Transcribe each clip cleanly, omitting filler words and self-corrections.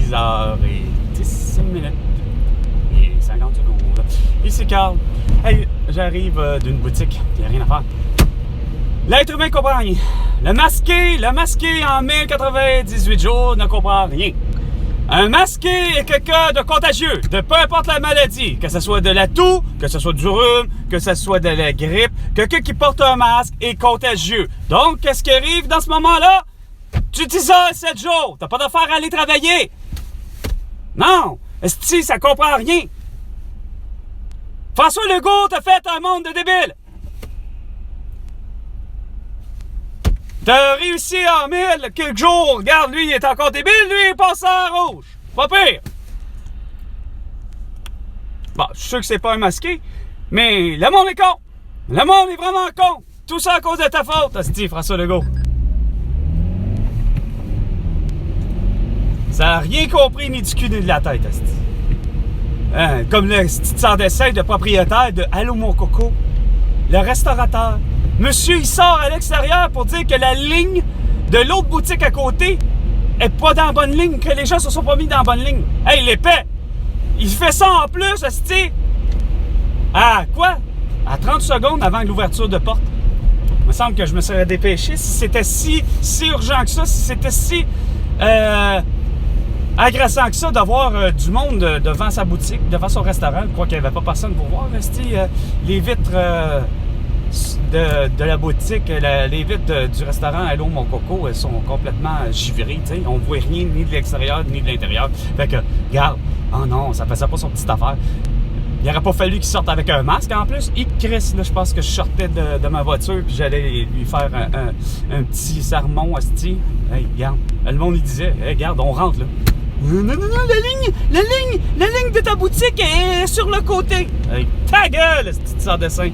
6h10 minutes et 50 secondes. Ici Carl. Hey, j'arrive d'une boutique, il n'y a rien à faire. L'être humain comprend rien. Le masqué en 1098 jours ne comprend rien. Un masqué est quelqu'un de contagieux, de peu importe la maladie, que ce soit de la toux, que ce soit du rhume, que ce soit de la grippe, quelqu'un qui porte un masque est contagieux. Donc, qu'est-ce qui arrive dans ce moment-là? Tu t'isoles 7 jours, t'as pas d'affaire à aller travailler. Non, esti, ça comprend rien. François Legault t'a fait un monde de débiles. T'as réussi en 1000 quelques jours. Regarde, lui, il est encore débile. Lui, il passe à rouge. Pas pire. Bon, je suis sûr que c'est pas un masqué, mais le monde est con. Le monde est vraiment con. Tout ça à cause de ta faute, asti, François Legault. Ça n'a rien compris ni du cul ni de la tête, asti. Hein, comme le petit sans dessin de propriétaire de Allô mon coco, le restaurateur. Monsieur, il sort à l'extérieur pour dire que la ligne de l'autre boutique à côté est pas dans la bonne ligne, que les gens se sont pas mis dans la bonne ligne. Hey, l'épais! Il fait ça en plus, esti! À quoi? À 30 secondes avant l'ouverture de porte. Il me semble que je me serais dépêché. Si c'était si urgent que ça, si c'était si agressant que ça d'avoir du monde devant sa boutique, devant son restaurant, je crois qu'il n'y avait pas personne pour voir, esti, les vitres... de la boutique, les vitres du restaurant Allô mon coco, elles sont complètement givrées, tu sais, on voit rien ni de l'extérieur ni de l'intérieur. Fait que, regarde, oh non, ça faisait pas son petite affaire. Il aurait pas fallu qu'il sorte avec un masque en plus. Chris, là, je pense que je sortais de ma voiture puis j'allais lui faire un petit sermon, asti. Hey, regarde, le monde il disait, hey, regarde, on rentre là. Non, la ligne de ta boutique est sur le côté. Hey, ta gueule, asti, sans dessin.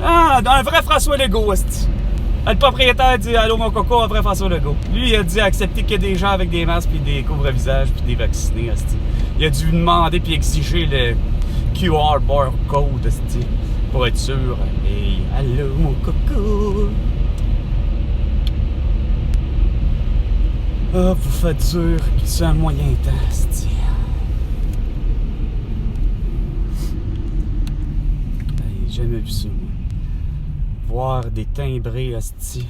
Ah, un vrai François Legault, esti. Le propriétaire dit Allô mon coco, un vrai François Legault. Lui, il a dit accepter qu'il y ait des gens avec des masques, puis des couvre-visages, puis des vaccinés, esti. Il a dû demander puis exiger le QR barcode, esti, pour être sûr. Hey, allô mon coco. Ah, vous faites dur, c'est un moyen temps, esti. Hey, j'ai jamais vu ça, moi. Voir des timbrés, hostie.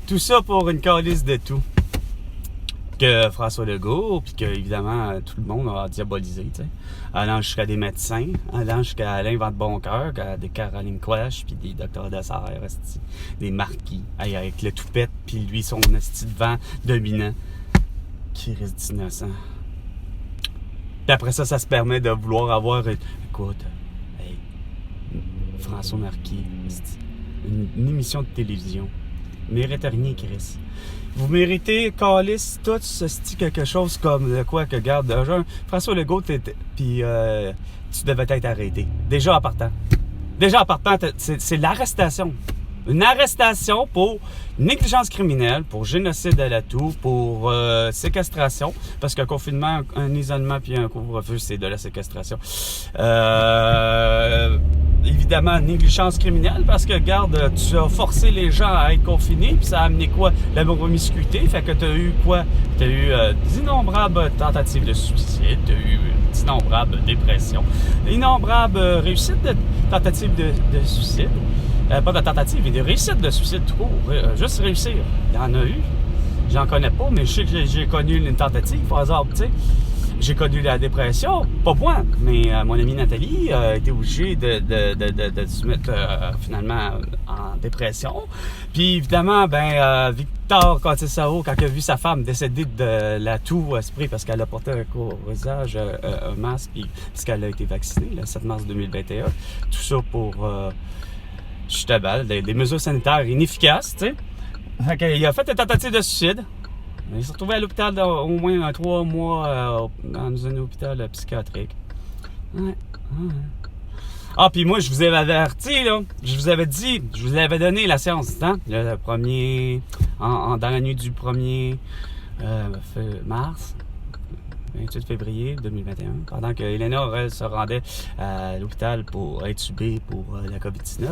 Tout ça pour une calice de tout. Que François Legault, puis que évidemment tout le monde a diabolisé, tu sais. Allant jusqu'à des médecins, allant jusqu'à Alain Vente-Boncoeur, des Caroline Quash, puis des docteurs Dessert, hostie. Des marquis, avec le toupette, puis lui son hostie de vent dominant, qui reste d'innocent. Puis après ça se permet de vouloir avoir... Écoute, hey, François Marquis, hostie. Une émission de télévision. Mérite rien, Chris. Vous méritez, calice, tout ceci quelque chose comme de quoi que garde. François Legault, puis tu devais être arrêté. Déjà en partant, c'est l'arrestation. Une arrestation pour négligence criminelle, pour génocide à la toux, pour séquestration, parce qu'un confinement, un isolement puis un couvre-feu, c'est de la séquestration. Évidemment, négligence criminelle, parce que, regarde, tu as forcé les gens à être confinés, puis ça a amené quoi? La promiscuité, fait que tu as eu quoi? Tu as eu d'innombrables tentatives de suicide, tu as eu d'innombrables dépressions, d'innombrables réussites de tentatives de suicide. Pas de tentative, mais de réussite de suicide tout court. Juste réussir. Il y en a eu. J'en connais pas, mais je sais que j'ai connu une tentative, par exemple, tu sais. J'ai connu la dépression, pas moi, mais mon amie Nathalie a été obligée de se mettre finalement en dépression. Puis évidemment, Victor Cantisao, quand il a vu sa femme décédée de la toux spray parce qu'elle a porté au visage un masque, parce qu'elle a été vaccinée le 7 mars 2021, tout ça pour... justement, des mesures sanitaires inefficaces, tu sais. Fait qu'il a fait une tentative de suicide. Il s'est retrouvé à l'hôpital au moins 3 mois dans un hôpital psychiatrique. Ouais. Ah, puis moi, je vous avais averti, là. Je vous avais dit, je vous avais donné la séance, hein? Le premier... dans la nuit du 1er mars. 28 février 2021, pendant que Elena, elle, se rendait à l'hôpital pour être subée pour la COVID-19,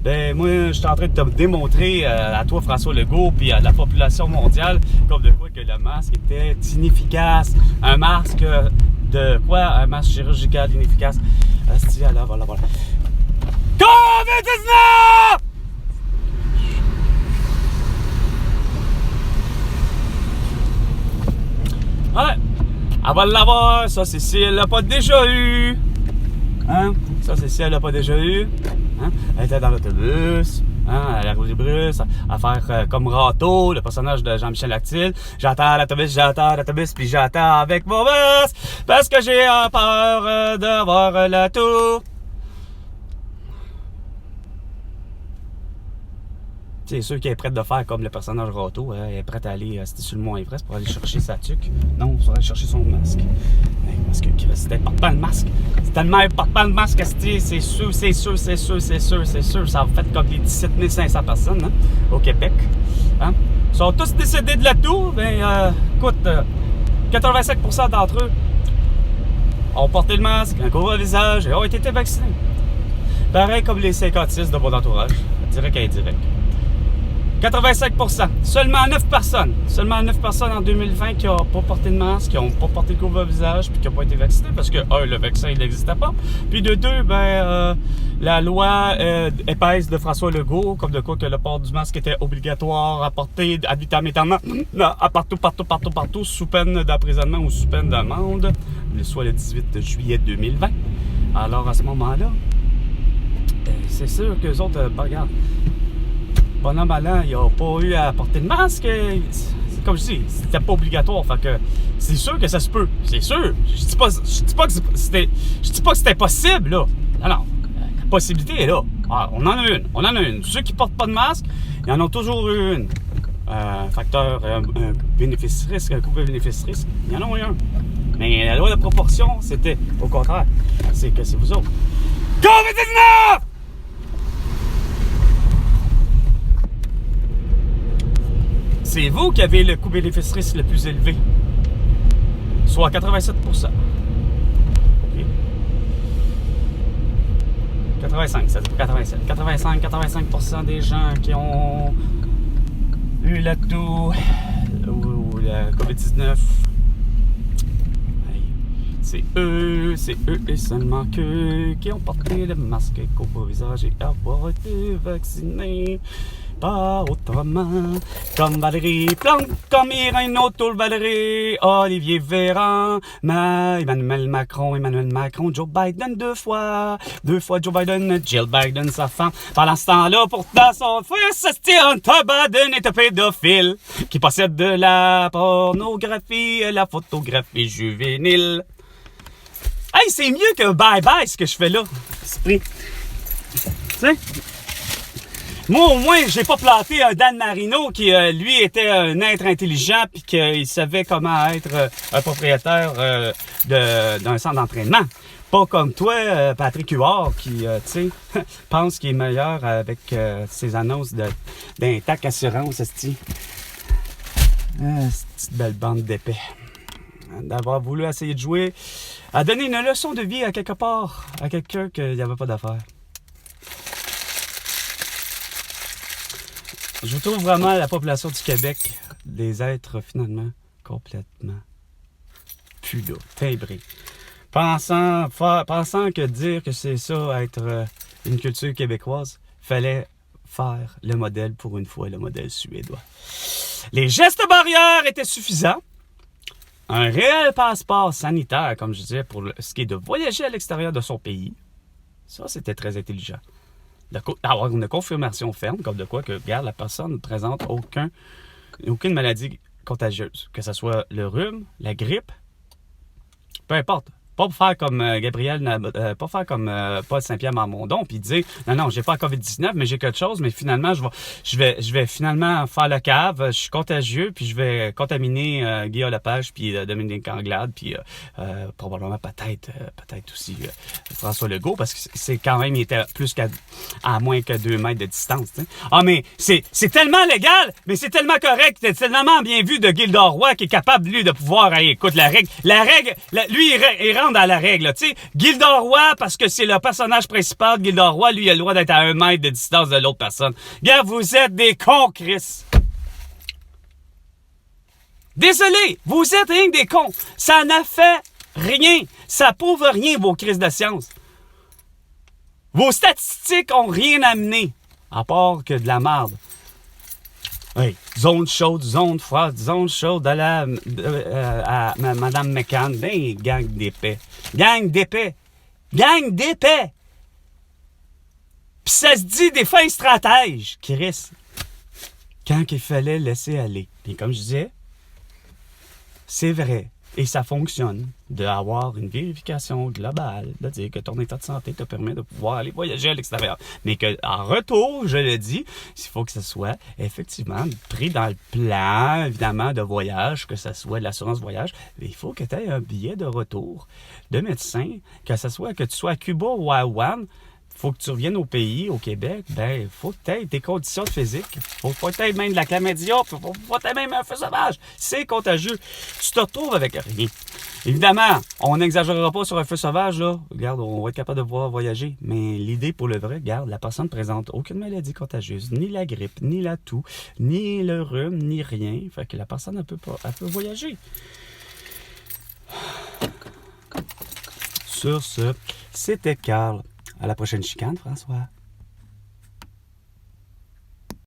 Ben moi, je suis en train de te démontrer à toi, François Legault, puis à la population mondiale, comme de quoi que le masque était inefficace. Un masque de quoi? Un masque chirurgical inefficace. Asti, là, voilà. COVID-19! Ouais, elle va l'avoir, ça c'est si elle l'a pas déjà eu. Hein? Ça c'est si elle l'a pas déjà eu. Hein? Elle était dans l'autobus. Hein? Elle a roulé brus à faire comme Rato, le personnage de Jean-Michel Actil. J'attends l'autobus, puis j'attends avec mon bus parce que j'ai peur de voir la tour. C'est sûr qu'elle est prête de faire comme le personnage Rato. Elle est prête à aller sur le Mont Everest pour aller chercher sa tuque. Non, pour aller chercher son masque. Parce que c'était porte pas le masque. C'est tellement porte pas le masque, c'est sûr. Ça a fait comme des 17 500 personnes hein, au Québec. Hein? Ils sont tous décédés de la toux. Ben, écoute, 85% d'entre eux ont porté le masque, un couvre-visage et ont été vaccinés. Pareil comme les 56 de mon entourage, direct et indirect. 85%. Seulement 9 personnes en 2020 qui n'ont pas porté de masque, qui n'ont pas porté de couvre-visage, puis qui n'ont pas été vaccinés parce que, le vaccin, il n'existait pas. Puis de deux, la loi épaisse de François Legault, comme de quoi que le port du masque était obligatoire à porter ad vitam aeternam, partout, sous peine d'emprisonnement ou sous peine d'amende, soit le 18 juillet 2020. Alors, à ce moment-là, c'est sûr qu'eux autres, regarde, bonhomme allant, ils n'ont pas eu à porter de masque. C'est comme je dis, c'était pas obligatoire. Fait que c'est sûr que ça se peut. C'est sûr. Je dis pas que c'était possible, là. Non. La possibilité est là. Alors, on en a une. Ceux qui portent pas de masque, il y en a toujours une. Facteur bénéfice-risque, un couple bénéfice-risque, il y en a un. Mais la loi de proportion, c'était au contraire. C'est que c'est vous autres. COVID-19! C'est vous qui avez le coût bénéfice-risque le plus élevé, soit 87%. Okay. 85, ça dit 87. 85% des gens qui ont eu la toux ou la COVID-19, c'est eux et seulement qu'eux qui ont porté le masque et couvre-visage et avoir été vaccinés. Pas autrement, comme Valérie Plante, comme Irène O'Toole, Valérie, Olivier Véran, Emmanuel Macron, Joe Biden deux fois Joe Biden, Jill Biden, sa femme. Pendant ce temps-là, pourtant, son fils, Hunter Biden est un pédophile qui possède de la pornographie, la photographie juvénile. Hey, c'est mieux que bye-bye ce que je fais là, esprit. Tu sais? Moi, au moins, j'ai pas planté un Dan Marino qui, lui, était un être intelligent puis qu'il savait comment être un propriétaire d'un centre d'entraînement. Pas comme toi, Patrick Huard, qui, tu sais, pense qu'il est meilleur avec ses annonces d'Intact Assurance, esti. Cette belle bande d'épais. D'avoir voulu essayer de jouer, à donner une leçon de vie à quelque part, à quelqu'un qu'il n'y avait pas d'affaire. Je trouve vraiment la population du Québec des êtres finalement complètement plus là, timbrés. Pensant que dire que c'est ça, être une culture québécoise, fallait faire le modèle pour une fois, le modèle suédois. Les gestes barrières étaient suffisants. Un réel passeport sanitaire, comme je disais, pour ce qui est de voyager à l'extérieur de son pays. Ça, c'était très intelligent. Avoir une confirmation ferme, comme de quoi que, regarde, la personne ne présente aucune maladie contagieuse. Que ce soit le rhume, la grippe, peu importe. Pas pour faire comme pas faire comme Paul Saint-Pierre Marmondon puis dire non, j'ai pas la COVID-19, mais j'ai quelque chose, mais finalement je vais finalement faire le cave, je suis contagieux, puis je vais contaminer Guillaume Lepage puis Dominique Anglade, puis probablement peut-être aussi François Legault, parce que c'est quand même, il était plus à moins que 2 mètres de distance. T'sais. Ah, mais c'est tellement légal, mais c'est tellement correct, c'est tellement bien vu de Gildor Roy qui est capable, lui, de pouvoir, écoute, la règle, lui, il rentre rentre dans la règle. Tu sais, Gilderoy, parce que c'est le personnage principal, Gilderoy, lui, il a le droit d'être à 1 mètre de distance de l'autre personne. Gars, vous êtes des cons, Chris. Désolé, vous êtes rien que des cons. Ça n'a fait rien. Ça prouve rien, vos crises de science. Vos statistiques ont rien amené, à part que de la merde. Oui, zone chaude, zone froide, zone chaude à Madame McCann. Ben, gang d'épais. Gang d'épais. Gang d'épais. Pis ça se dit des fins stratèges, Chris. Quand il fallait laisser aller. Puis comme je disais, c'est vrai. Et ça fonctionne d'avoir une vérification globale, de dire que ton état de santé te permet de pouvoir aller voyager à l'extérieur. Mais qu'en retour, je le dis, il faut que ce soit effectivement pris dans le plan, évidemment, de voyage, que ce soit de l'assurance voyage. Mais il faut que tu aies un billet de retour de médecin, que ce soit que tu sois à Cuba ou à Hawaï. Faut que tu reviennes au pays, au Québec, ben, il faut que tu aies tes conditions physiques. Faut pas que tu aies même de la chlamydia, faut pas que tu aies même un feu sauvage. C'est contagieux. Tu te retrouves avec rien. Évidemment, on n'exagérera pas sur un feu sauvage, là. Regarde, on va être capable de pouvoir voyager. Mais l'idée pour le vrai, regarde, la personne ne présente aucune maladie contagieuse, ni la grippe, ni la toux, ni le rhume, ni rien. Fait que la personne, elle peut voyager. Sur ce, c'était Carl. À la prochaine chicane, François.